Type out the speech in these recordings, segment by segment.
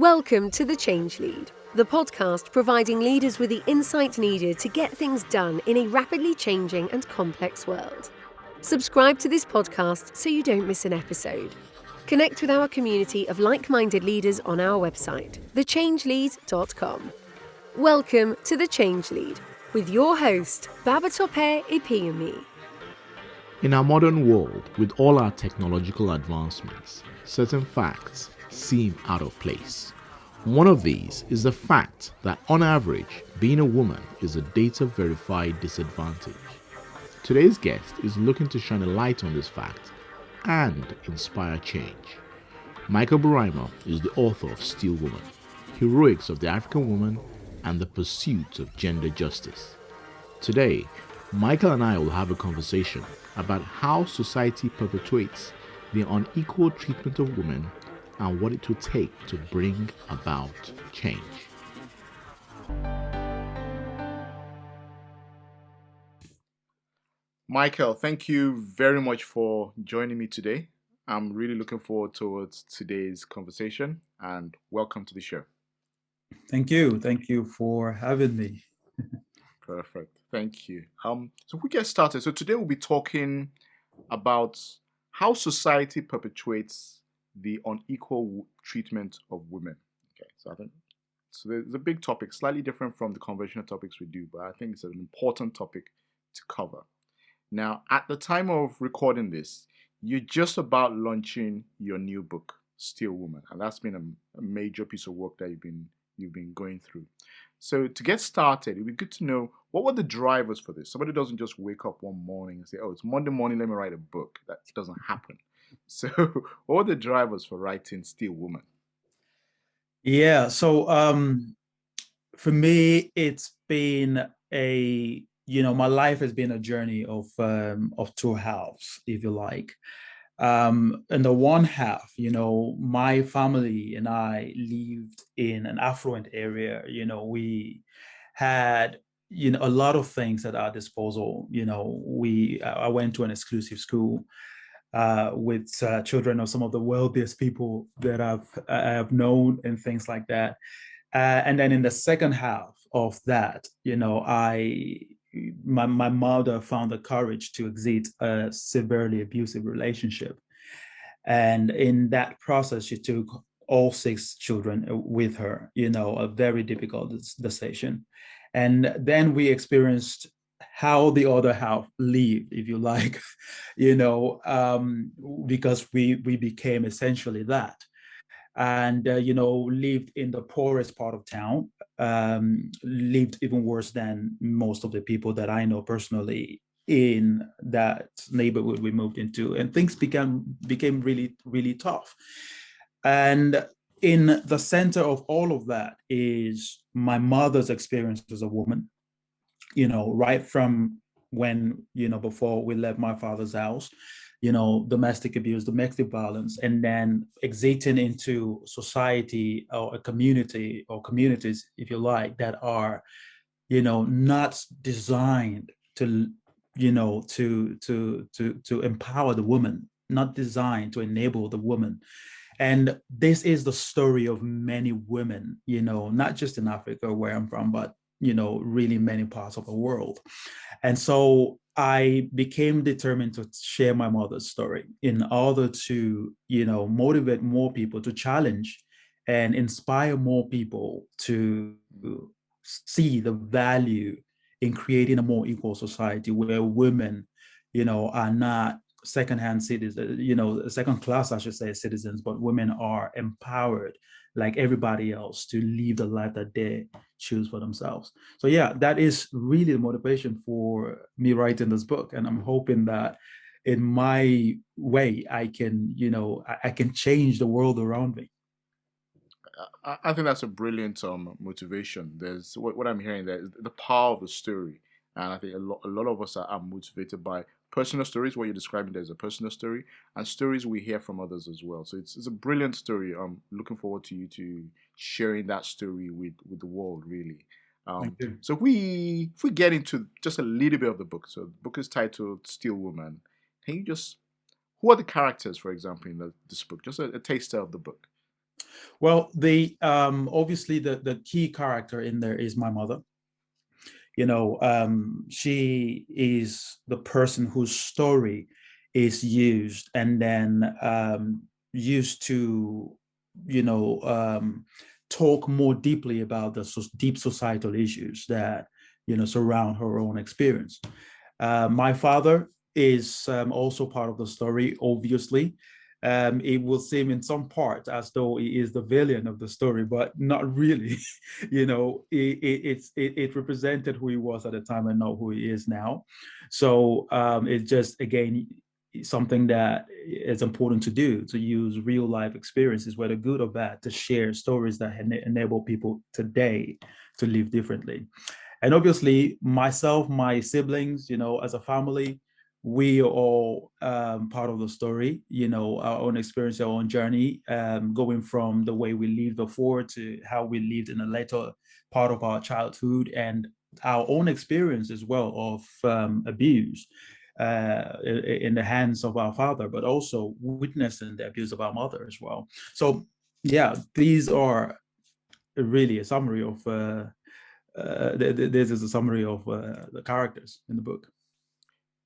Welcome to The Change Lead, the podcast providing leaders with the insight needed to get things done in a rapidly changing and complex world. Subscribe to this podcast so you don't miss an episode. Connect with our community of like-minded leaders on our website, thechangelead.com. Welcome to The Change Lead with your host, Babatope Ipiyemi. In our modern world, with all our technological advancements, certain facts seem out of place. One of these is the fact that on average, being a woman is a data-verified disadvantage. Today's guest is looking to shine a light on this fact and inspire change. Michael Buraimoh is the author of Steel Woman, Heroics of the African Woman and the Pursuit of Gender Justice. Today, Michael and I will have a conversation about how society perpetuates the unequal treatment of women and what it will take to bring about change. Michael, thank you very much for joining me today. I'm really looking forward towards today's conversation and welcome to the show. Thank you. Thank you for having me. Perfect. Thank you. So if we get started, so today we'll be talking about how society perpetuates the unequal treatment of women. Okay, so I think there's a big topic, slightly different from the conventional topics we do, but I think it's an important topic to cover. Now, at the time of recording this, you're just about launching your new book, Steel Woman, and that's been a major piece of work that you've been going through. So to get started, it'd be good to know what were the drivers for this. Somebody doesn't just wake up one morning and say, "Oh, it's Monday morning, let me write a book." That doesn't happen. So, what were the drivers for writing Steel Woman? Yeah, so for me, it's been my life has been a journey of two halves, if you like. And the one half, my family and I lived in an affluent area. We had a lot of things at our disposal. I went to an exclusive school with children of some of the wealthiest people that I have known and things like that. And then in the second half of that, my mother found the courage to exit a severely abusive relationship. And in that process, she took all 6 children with her, a very difficult decision. And then we experienced how the other half lived, if you like, because we became essentially that. And, lived in the poorest part of town, lived even worse than most of the people that I know personally in that neighborhood we moved into. And things became really, really tough. And in the center of all of that is my mother's experience as a woman, right from when, before we left my father's house, domestic abuse, domestic violence, and then exiting into society or a community or communities, if you like, that are, not designed to, to empower the woman, not designed to enable the woman. And this is the story of many women, not just in Africa where I'm from, but, really many parts of the world. And so I became determined to share my mother's story in order to, motivate more people, to challenge and inspire more people to see the value in creating a more equal society where women, are not second-hand citizens, second class, I should say, citizens, but women are empowered like everybody else to live the life that they choose for themselves. So yeah, that is really the motivation for me writing this book. And I'm hoping that in my way, I can change the world around me. I think that's a brilliant motivation. There's what I'm hearing there is the power of the story, and I think a lot of us are motivated by personal stories. What you're describing there is a personal story, and stories we hear from others as well. So it's a brilliant story. I'm looking forward to you to sharing that story with the world, really. So if we get into just a little bit of the book, so the book is titled Steel Woman. Can you just who are the characters, for example, in this book? Just a taster of the book. Well, the obviously the key character in there is my mother. She is the person whose story is used and then used to, talk more deeply about the deep societal issues that, surround her own experience. My father is also part of the story, obviously. It will seem in some parts as though he is the villain of the story, but not really. It represented who he was at the time and not who he is now. So it's just, again, something that is important to do, to use real life experiences, whether good or bad, to share stories that enable people today to live differently. And obviously, myself, my siblings, as a family, we are all part of the story, our own experience, our own journey, going from the way we lived before to how we lived in a later part of our childhood, and our own experience as well of abuse in the hands of our father, but also witnessing the abuse of our mother as well. So, yeah, these are really a summary of this is a summary of the characters in the book.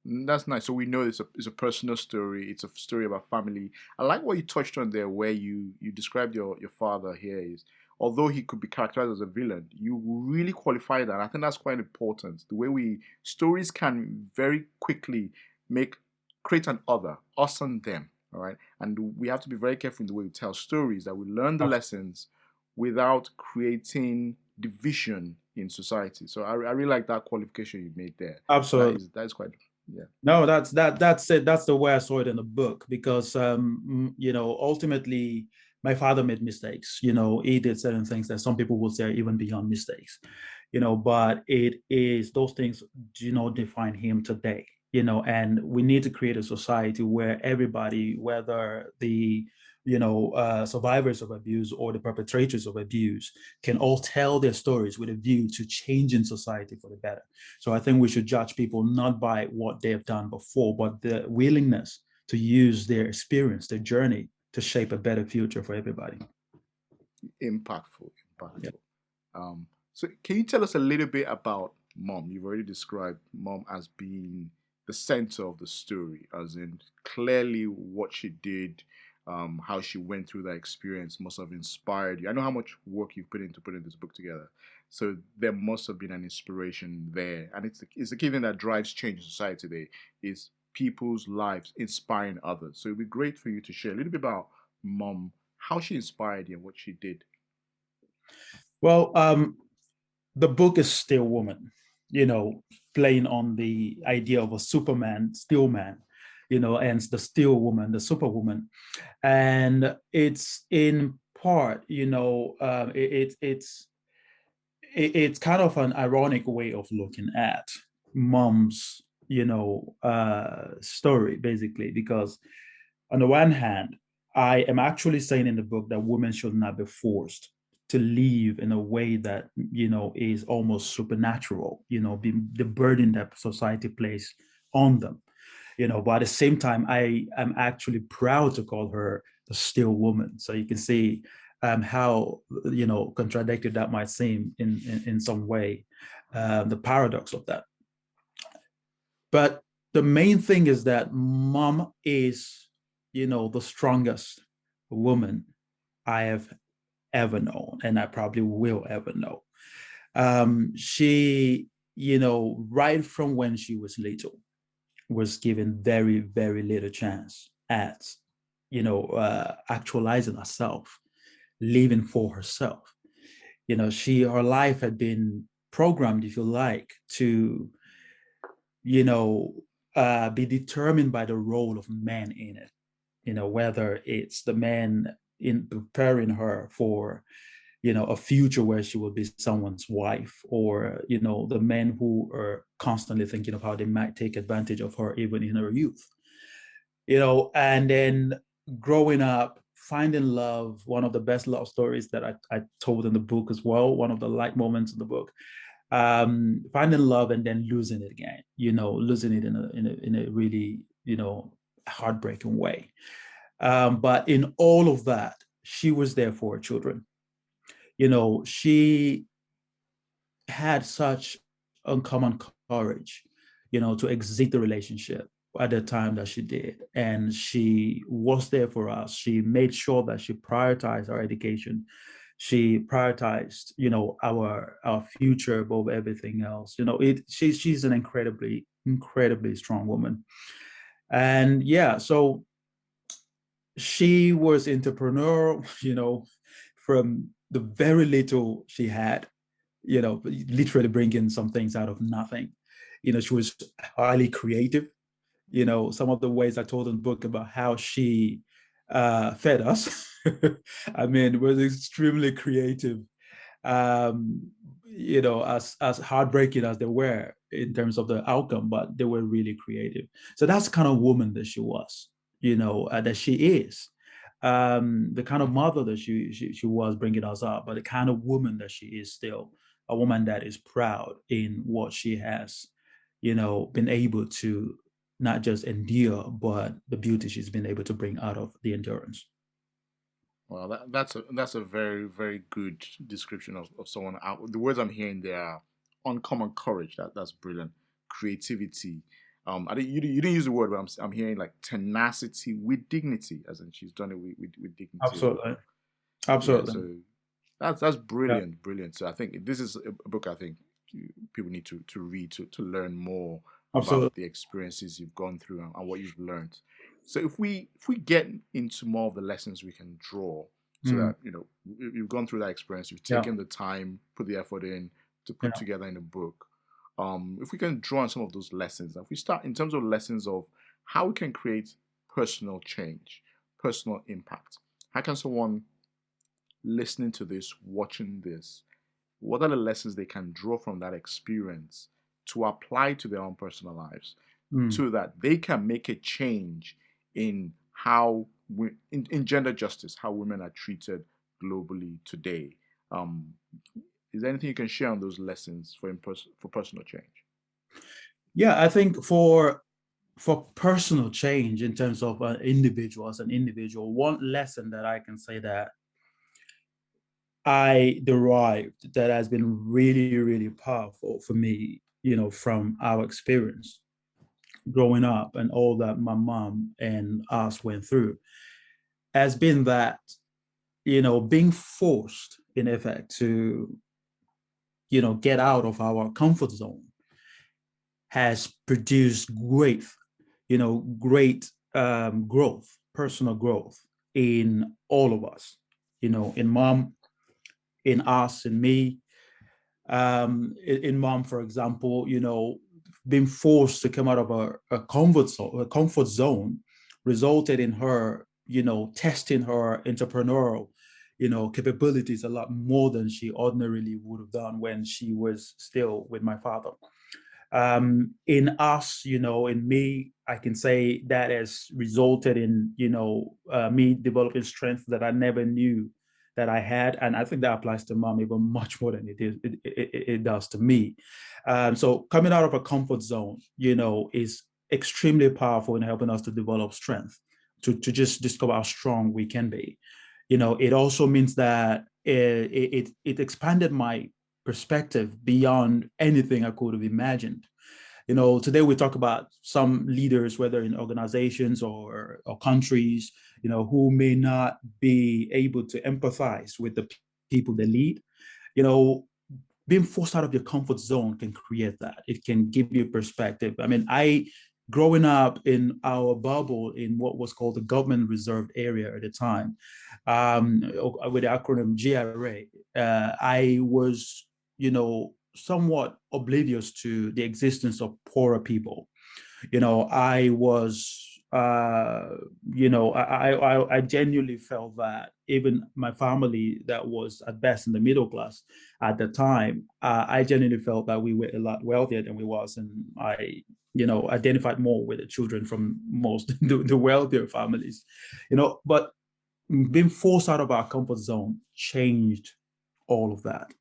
That's nice. So we know it's a personal story. It's a story about family. I like what you touched on there, where you described your father here. Is although he could be characterized as a villain, you really qualify that. I think that's quite important. The way stories can very quickly create an other, us and them. All right, and we have to be very careful in the way we tell stories, that we learn the lessons without creating division in society. So I really like that qualification you made there. Absolutely, that is quite. Yeah. No, that's it. That's the way I saw it in the book, because ultimately my father made mistakes. He did certain things that some people would say are even beyond mistakes. But it is, those things do not define him today. And we need to create a society where everybody, whether the survivors of abuse or the perpetrators of abuse, can all tell their stories with a view to changing society for the better. So I think we should judge people not by what they have done before, but the willingness to use their experience, their journey, to shape a better future for everybody. Impactful. Yeah. So can you tell us a little bit about Mom? You've already described Mom as being the center of the story, as in clearly what she did, how she went through that experience must have inspired you. I know how much work you've put into putting this book together, so there must have been an inspiration there. And it's the key thing that drives change in society today, is people's lives inspiring others. So it'd be great for you to share a little bit about Mom, how she inspired you and what she did. Well, the book is Still Woman, playing on the idea of a Superman, Still Man, and the Still Woman, the Superwoman. And it's in part, it's kind of an ironic way of looking at Mom's, story, basically, because on the one hand, I am actually saying in the book that women should not be forced to live in a way that, is almost supernatural, the burden that society places on them. But at the same time, I am actually proud to call her the Still Woman. So you can see how, contradicted that might seem in some way, the paradox of that. But the main thing is that Mom is, the strongest woman I have ever known, and I probably will ever know. She, right from when she was little, was given very, very little chance at, actualizing herself, living for herself. Her life had been programmed, if you like, to, be determined by the role of men in it. Whether it's the man in preparing her for, a future where she will be someone's wife, or, the men who are constantly thinking of how they might take advantage of her even in her youth. And then growing up, finding love, one of the best love stories that I told in the book as well, one of the light moments in the book, finding love and then losing it again, losing it in a really, heartbreaking way. But in all of that, she was there for her children. She had such uncommon courage, to exit the relationship at the time that she did. And she was there for us. She made sure that she prioritized our education. She prioritized, our future above everything else. She's an incredibly strong woman. And yeah, so she was entrepreneurial, from the very little she had, literally bringing some things out of nothing. She was highly creative. Some of the ways I told in the book about how she fed us, I mean, was extremely creative. As heartbreaking as they were in terms of the outcome, but they were really creative. So that's the kind of woman that she was, that she is. The kind of mother that she was bringing us up, but the kind of woman that she is still, a woman that is proud in what she has, been able to not just endure, but the beauty she's been able to bring out of the endurance. Well, that's a very very good description of someone. The words I'm hearing there are uncommon courage. That's brilliant. Creativity. I didn't, you didn't use the word, but I'm hearing like tenacity with dignity, as in she's done it with dignity as Absolutely. well. Yeah. Absolutely. So that's Yeah. brilliant, brilliant. So I think this is a book I think people need to read to learn more about Absolutely. the experiences you've gone through and what you've learned. So if we get into more of the lessons we can draw, so Mm. that you've gone through that experience, you've Yeah. taken the time, put the effort in to put Yeah. together in a book. If we can draw on some of those lessons, if we start in terms of lessons of how we can create personal change, personal impact, how can someone listening to this, watching this, what are the lessons they can draw from that experience to apply to their own personal lives Mm. so that they can make a change in how in gender justice, how women are treated globally today? Um, is there anything you can share on those lessons for personal change? Yeah, I think for personal change in terms of an individual as an individual, one lesson that I can say that I derived that has been really, really powerful for me, from our experience growing up and all that my mom and us went through, has been that, being forced in effect to, get out of our comfort zone has produced great growth, personal growth in all of us, in mom, in us, in me. In mom, for example, being forced to come out of a comfort zone resulted in her, testing her entrepreneurial, capabilities a lot more than she ordinarily would have done when she was still with my father. In us, in me, I can say that has resulted in, me developing strength that I never knew that I had. And I think that applies to mom even much more than it does to me. So coming out of a comfort zone, is extremely powerful in helping us to develop strength, to just discover how strong we can be. It also means that it expanded my perspective beyond anything I could have imagined. Today we talk about some leaders, whether in organizations or countries, who may not be able to empathize with the people they lead. You know, Being forced out of your comfort zone can create that. It can give you perspective. I mean, growing up in our bubble in what was called the government reserved area at the time, with the acronym GRA, I was, somewhat oblivious to the existence of poorer people. I was, I genuinely felt that even my family that was at best in the middle class at the time, I genuinely felt that we were a lot wealthier than we was. And I, identified more with the children from most the wealthier families, but being forced out of our comfort zone changed all of that.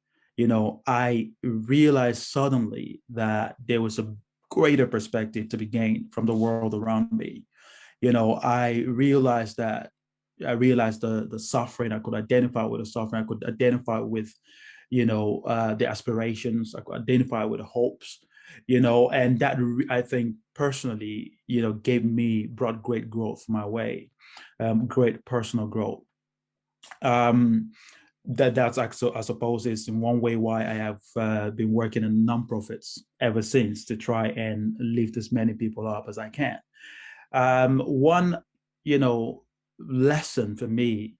I realized suddenly that there was a greater perspective to be gained from the world around me. I realized that I realized the suffering. I could identify with the suffering. I could identify with, the aspirations. I could identify with the hopes, and that I think personally, brought great growth my way, great personal growth. That's actually, I suppose, is in one way why I have been working in nonprofits ever since, to try and lift as many people up as I can. One, lesson for me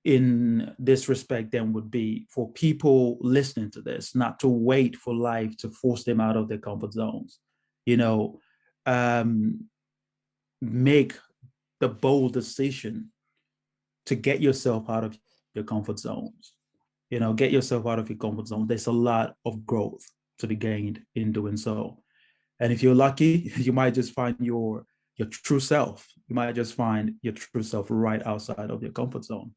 in this respect then would be for people listening to this, not to wait for life to force them out of their comfort zones. You know, um, make the bold decision to get yourself out of your comfort zones. Get yourself out of your comfort zone. There's a lot of growth to be gained in doing so. And if you're lucky, you might just find your true self. You might just find your true self right outside of your comfort zone.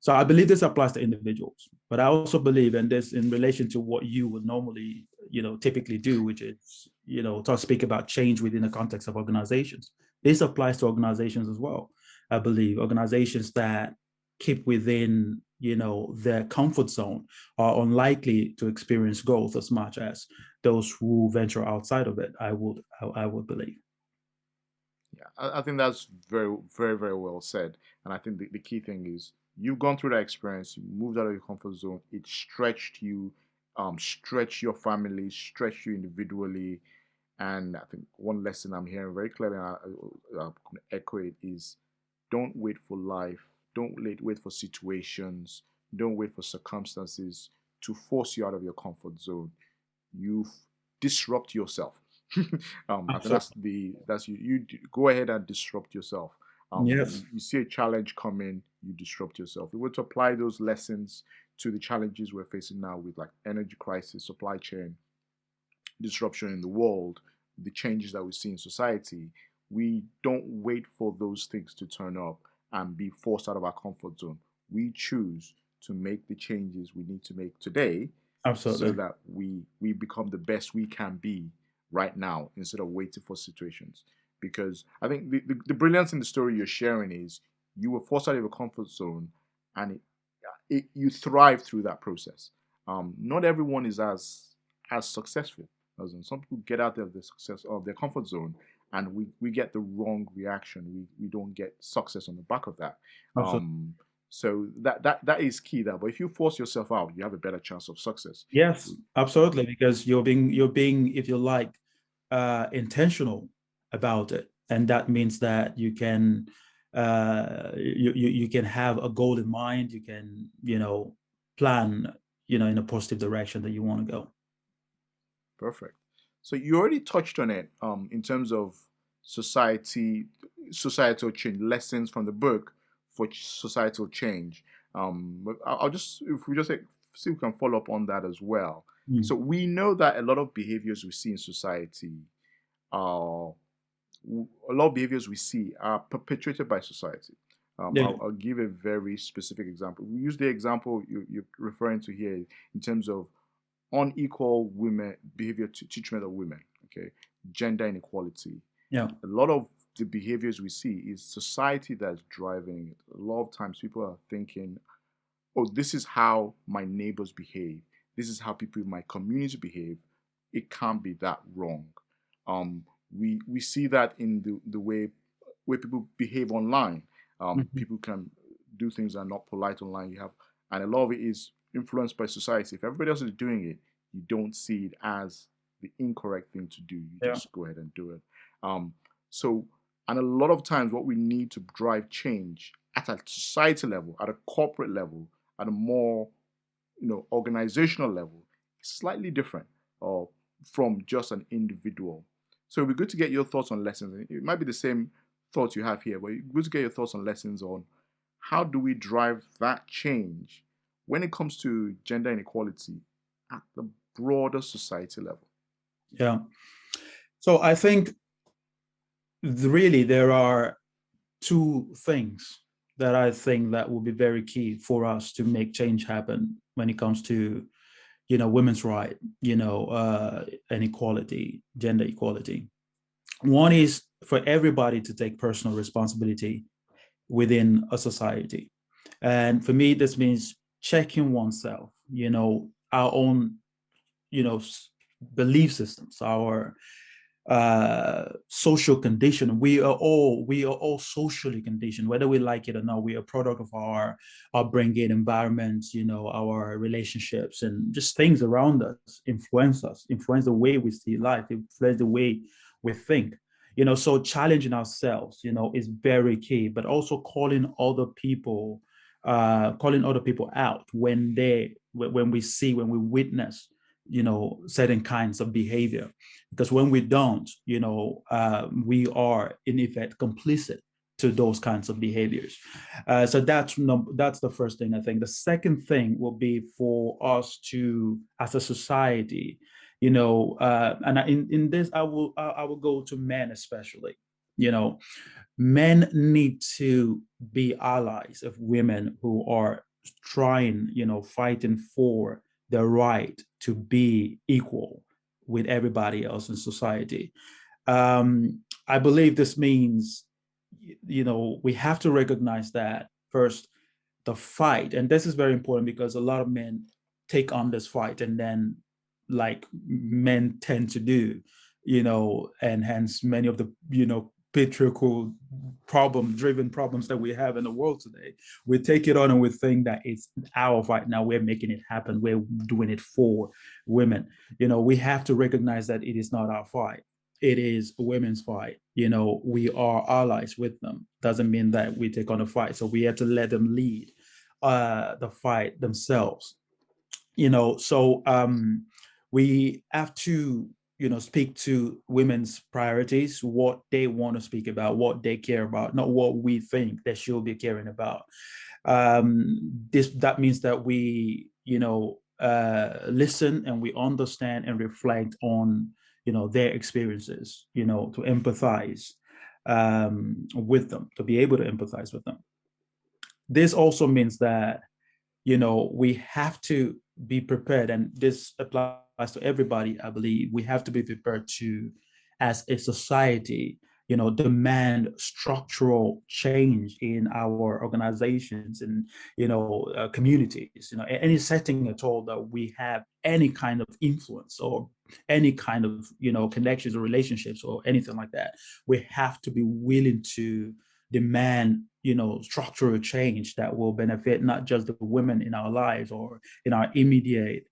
So I believe this applies to individuals, but I also believe, and this in relation to what you would normally, typically do, which is, speak about change within the context of organizations. This applies to organizations as well. I believe organizations that keep within, their comfort zone are unlikely to experience growth as much as those who venture outside of it. I would believe. Yeah, I think that's very, very, very well said. And I think the key thing is you've gone through that experience, you moved out of your comfort zone, it stretched you, stretched your family, stretched you individually. And I think one lesson I'm hearing very clearly, and I'm going to echo it, is don't wait for life, don't wait for situations, don't wait for circumstances to force you out of your comfort zone. You disrupt yourself. I think that's you. Go ahead and disrupt yourself. Yes. You see a challenge coming, you disrupt yourself. We want to apply those lessons to the challenges we're facing now with like energy crisis, supply chain disruption in the world, the changes that we see in society. We don't wait for those things to turn up and be forced out of our comfort zone. We choose to make the changes we need to make today so Absolutely. that we become the best we can be right now instead of waiting for situations. Because I think the brilliance in the story you're sharing is you were forced out of your comfort zone and you thrive through that process. Not everyone is as successful. As in, some people get out of the success of their comfort zone and we get the wrong reaction. We don't get success on the back of that. Absolutely. So that is key there. But if you force yourself out, you have a better chance of success. Yes, absolutely, because you're being, if you like, intentional about it, and that means that you can you can have a goal in mind. You can plan in a positive direction that you want to go. Perfect. So you already touched on it in terms of societal change, lessons from the book for societal change. But I'll just, if we just see if we can follow up on that as well. So we know that a lot of behaviors we see in society are a lot of behaviors we see are perpetuated by society. Yeah. I'll give a very specific example. We use the example you're referring to here in terms of unequal women behavior to treatment of women. Okay, gender inequality. Yeah. A lot of the behaviors we see is society that's driving it. A lot of times people are thinking, oh, this is how my neighbors behave. This is how people in my community behave. It can't be that wrong. We see that in the way people behave online. People can do things that are not polite online. And a lot of it is influenced by society. If everybody else is doing it, you don't see it as the incorrect thing to do. You Yeah. just go ahead and do it. And a lot of times what we need to drive change at a society level, at a corporate level, at a more organizational level, is slightly different from just an individual. So it'd be good to get your thoughts on lessons. It might be the same thoughts you have here, but it's good to get your thoughts on lessons on how do we drive that change when it comes to gender inequality at the broader society level. Yeah. So I think really there are two things that I think that will be very key for us to make change happen when it comes to women's right, and equality, gender equality. One is for everybody to take personal responsibility within a society. And for me, this means checking oneself, our own, belief systems, our social condition. We are all socially conditioned, whether we like it or not. We are a product of our upbringing, environments, our relationships, and just things around us, influence the way we see life, influence the way we think. So challenging ourselves, is very key, but also calling other people out when we witness, certain kinds of behavior, because when we don't, we are in effect complicit to those kinds of behaviors. So that's the first thing I think. The second thing will be for us to, as a society, and in this I will go to men especially. Men need to be allies of women who are trying, fighting for the right to be equal with everybody else in society. I believe this means, we have to recognize that first, the fight, and this is very important because a lot of men take on this fight, and then, like men tend to do, and hence many of the, patriarchal driven problems that we have in the world today. We take it on and we think that it's our fight. Now we're making it happen. We're doing it for women. We have to recognize that it is not our fight. It is women's fight. We are allies with them. Doesn't mean that we take on a fight. So we have to let them lead the fight themselves. So we have to, speak to women's priorities, what they want to speak about, what they care about, not what we think they should be caring about. That means that we, listen, and we understand and reflect on, their experiences, to empathize with them, to be able to empathize with them. This also means that, we have to be prepared, and this applies to everybody. I believe we have to be prepared to, as a society, demand structural change in our organizations and, communities, any setting at all that we have any kind of influence or any kind of, connections or relationships or anything like that. We have to be willing to demand, structural change that will benefit not just the women in our lives or in our immediate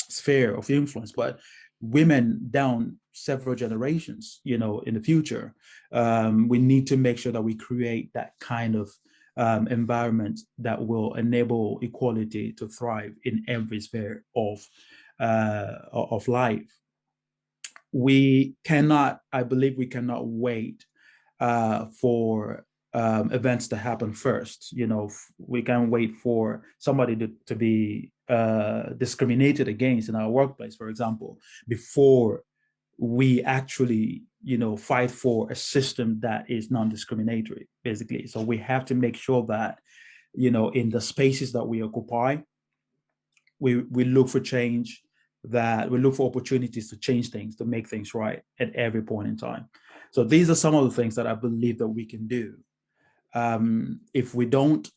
sphere of influence, but women down several generations, in the future. We need to make sure that we create that kind of environment that will enable equality to thrive in every sphere of life. I believe we cannot wait for events to happen first. We can't wait for somebody to be discriminated against in our workplace, for example, before we actually, fight for a system that is non-discriminatory, basically. So we have to make sure that, in the spaces that we occupy, we look for change, that we look for opportunities to change things, to make things right at every point in time. So these are some of the things that I believe that we can do. If we don't,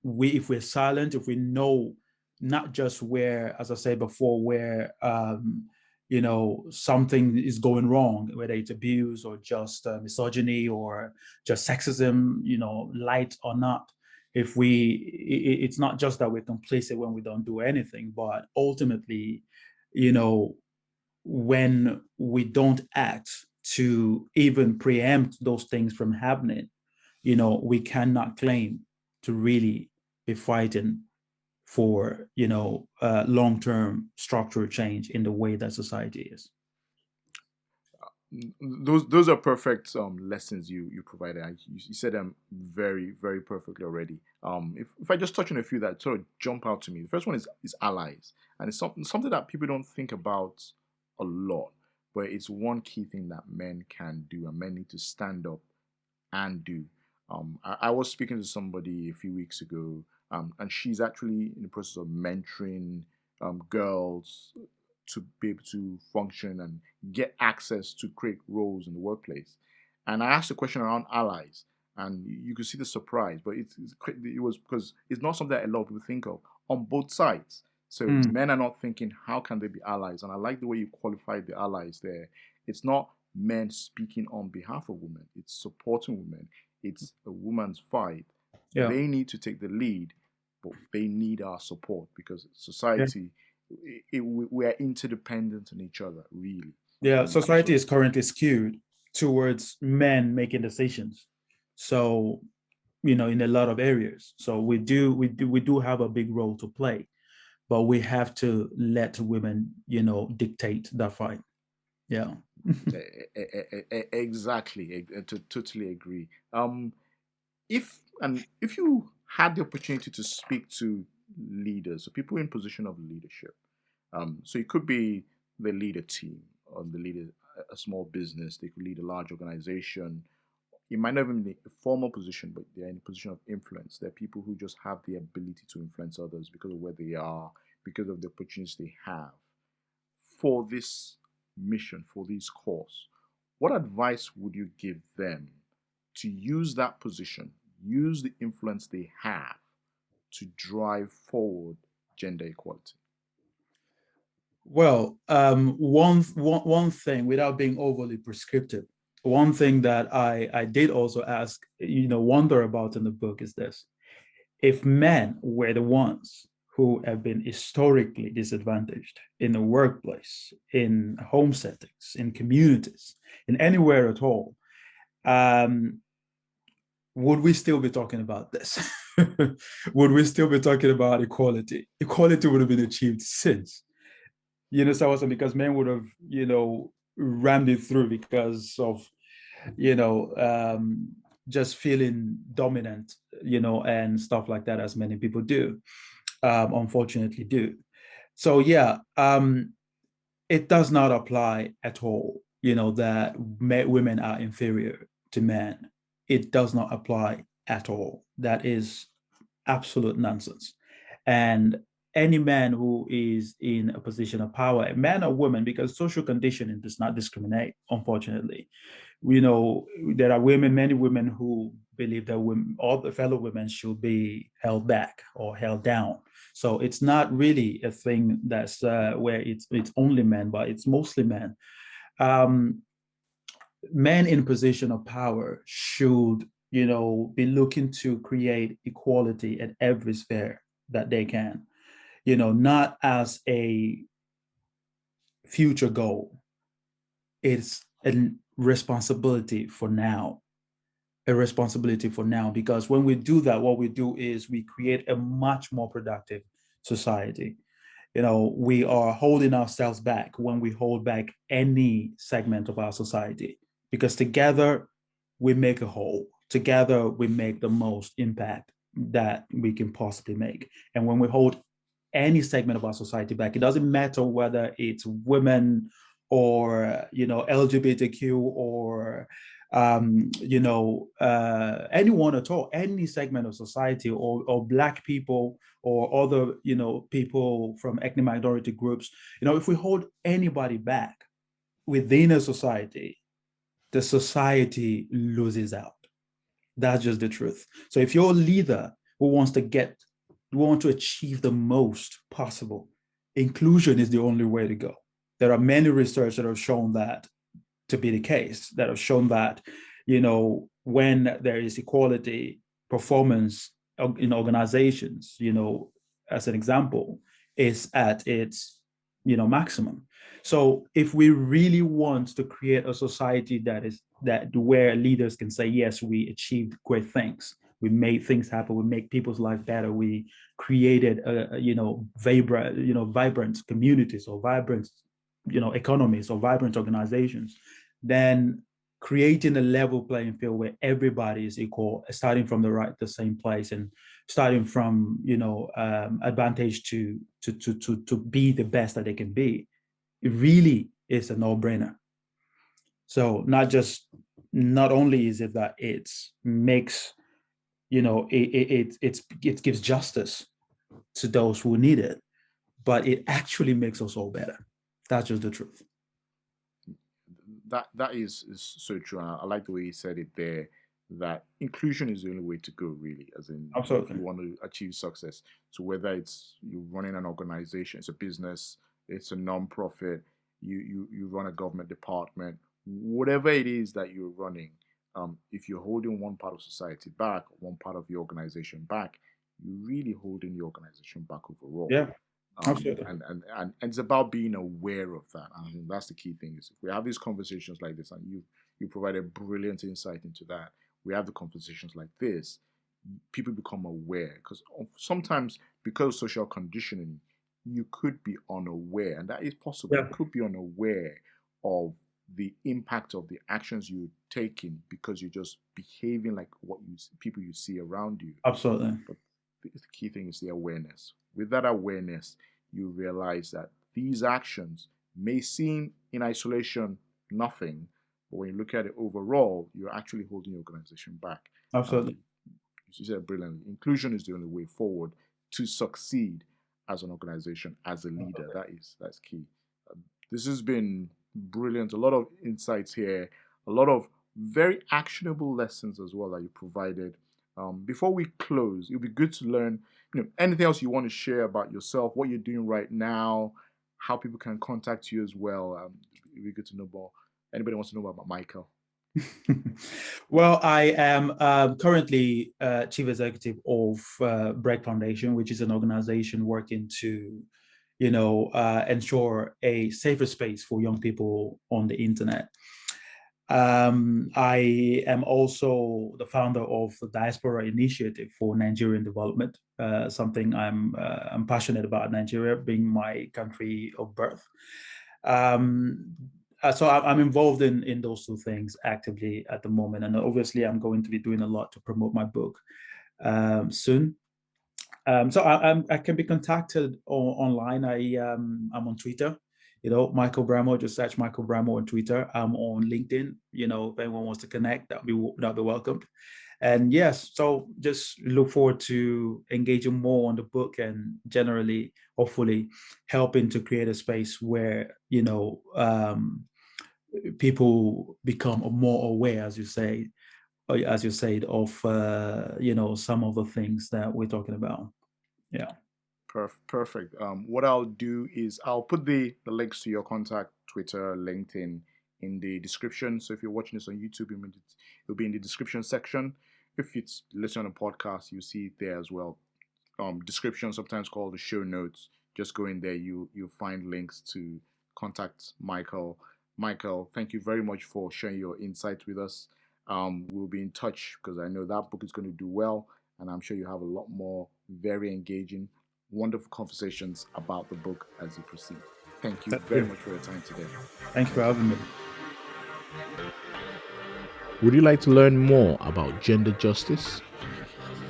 if we're silent, if we know not just where, as I said before, where something is going wrong, whether it's abuse or just misogyny or just sexism, light or not. It's not just that we're complicit when we don't do anything, but ultimately, when we don't act to even preempt those things from happening, we cannot claim to really be fighting for, long-term structural change in the way that society is. Those are perfect lessons you provided. You said them very very perfectly already. If I just touch on a few that sort of jump out to me, the first one is allies, and it's something that people don't think about a lot, but it's one key thing that men can do, and men need to stand up and do. I was speaking to somebody a few weeks ago, and she's actually in the process of mentoring girls to be able to function and get access to create roles in the workplace. And I asked a question around allies, and you could see the surprise. But it was because it's not something that a lot of people think of on both sides. So men are not thinking, how can they be allies? And I like the way you qualified the allies there. It's not men speaking on behalf of women. It's supporting women. It's a woman's fight. Yeah. They need to take the lead, but they need our support because society, we are interdependent on each other, really. Yeah, So society is currently skewed towards men making decisions. So, in a lot of areas. So we do have a big role to play, but we have to let women, dictate that fight. Yeah. exactly, to totally agree. If you had the opportunity to speak to leaders, so people in position of leadership, so it could be they lead a team or they lead a small business, they could lead a large organization. It might not even be a formal position, but they're in a position of influence. They're people who just have the ability to influence others because of where they are, because of the opportunities they have for this mission, for this cause. What advice would you give them to use that position, use the influence they have to drive forward gender equality? Well, one thing, without being overly prescriptive, one thing that I did also ask, wonder about in the book is this: if men were the ones who have been historically disadvantaged in the workplace, in home settings, in communities, in anywhere at all, um, would we still be talking about this? Would we still be talking about equality? Equality would have been achieved since. So because men would have, rammed it through because of, you know, um, just feeling dominant, and stuff like that, as many people do, unfortunately do. So yeah, it does not apply at all, that women are inferior to men. It does not apply at all. That is absolute nonsense. And any man who is in a position of power, man or woman, because social conditioning does not discriminate, unfortunately. There are many women who believe that women, all the fellow women should be held back or held down. So it's not really a thing that's where it's only men, but it's mostly men. Um, Men in position of power should, be looking to create equality at every sphere that they can, not as a future goal. It's a responsibility for now, because when we do that, what we do is we create a much more productive society. We are holding ourselves back when we hold back any segment of our society, because together we make a whole. Together we make the most impact that we can possibly make. And when we hold any segment of our society back, it doesn't matter whether it's women or LGBTQ or anyone at all, any segment of society, or Black people or other people from ethnic minority groups. If we hold anybody back within a society, the society loses out. That's just the truth. So if you're a leader who want to achieve the most possible, inclusion is the only way to go. There are many research that have shown that to be the case, that have shown that, when there is equality, performance in organizations, as an example, is at its, maximum. So if we really want to create a society that where leaders can say, yes, we achieved great things, we made things happen, we make people's life better, we created vibrant communities, or vibrant economies, or vibrant organizations, then creating a level playing field where everybody is equal, starting from the same place, and starting from advantage to be the best that they can be, it really is a no-brainer. So not only is it that it makes it gives justice to those who need it, but it actually makes us all better. That's just the truth. That is so true. I like the way you said it there, that inclusion is the only way to go, really, as in Absolutely. if you want to achieve success. So whether it's you running an organization, it's a business, it's a non-profit, you run a government department, whatever it is that you're running, if you're holding one part of society back, one part of the organization back, you're really holding the organization back overall. Yeah, absolutely. And it's about being aware of that. I mean, that's the key thing. Is if we have these conversations like this, and you provided brilliant insight into that. We have the conversations like this, people become aware, because sometimes, because of social conditioning, you could be unaware, and that is possible. Yeah. You could be unaware of the impact of the actions you're taking because you're just behaving like what people you see around you. Absolutely. But the key thing is the awareness. With that awareness, you realize that these actions may seem in isolation nothing, but when you look at it overall, you're actually holding your organization back. Absolutely. You said brilliantly. Inclusion is the only way forward to succeed as an organization, as a leader. That's key. This has been brilliant. A lot of insights here, a lot of very actionable lessons as well that you provided. Before we close, it would be good to learn, anything else you want to share about yourself, what you're doing right now, how people can contact you as well. It'd be good to know more. Anybody wants to know about Michael? Well, I am currently chief executive of Break Foundation, which is an organization working to, ensure a safer space for young people on the internet. I am also the founder of the Diaspora Initiative for Nigerian Development, something I'm passionate about, Nigeria being my country of birth. So I'm involved in those two things actively at the moment, and obviously I'm going to be doing a lot to promote my book soon. So I can be contacted online. I'm on Twitter. Michael Buraimoh, just search Michael Buraimoh on Twitter. I'm on LinkedIn. If anyone wants to connect, that'd be welcomed. And yes, so just look forward to engaging more on the book and generally, hopefully, helping to create a space where people become more aware, as you said, of some of the things that we're talking about. Yeah. Perfect. What I'll do is I'll put the links to your contact, Twitter, LinkedIn, in the description. So if you're watching this on YouTube, it'll be in the description section. If it's listening on a podcast, you'll see it there as well. Description, sometimes called the show notes. Just go in there. You'll find links to contact Michael. Michael, thank you very much for sharing your insights with us. We'll be in touch because I know that book is going to do well, and I'm sure you have a lot more very engaging, wonderful conversations about the book as you proceed. Thank you very much for your time today. Thank you for having me. Would you like to learn more about gender justice?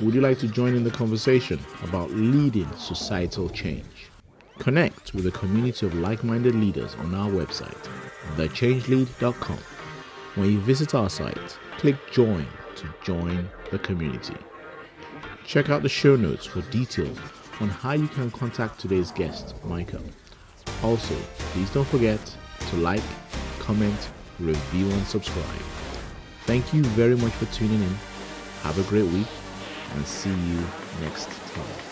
Would you like to join in the conversation about leading societal change? Connect with a community of like-minded leaders on our website, thechangelead.com. When you visit our site, click Join to join the community. Check out the show notes for details on how you can contact today's guest, Michael. Also, please don't forget to like, comment, review, and subscribe. Thank you very much for tuning in. Have a great week and see you next time.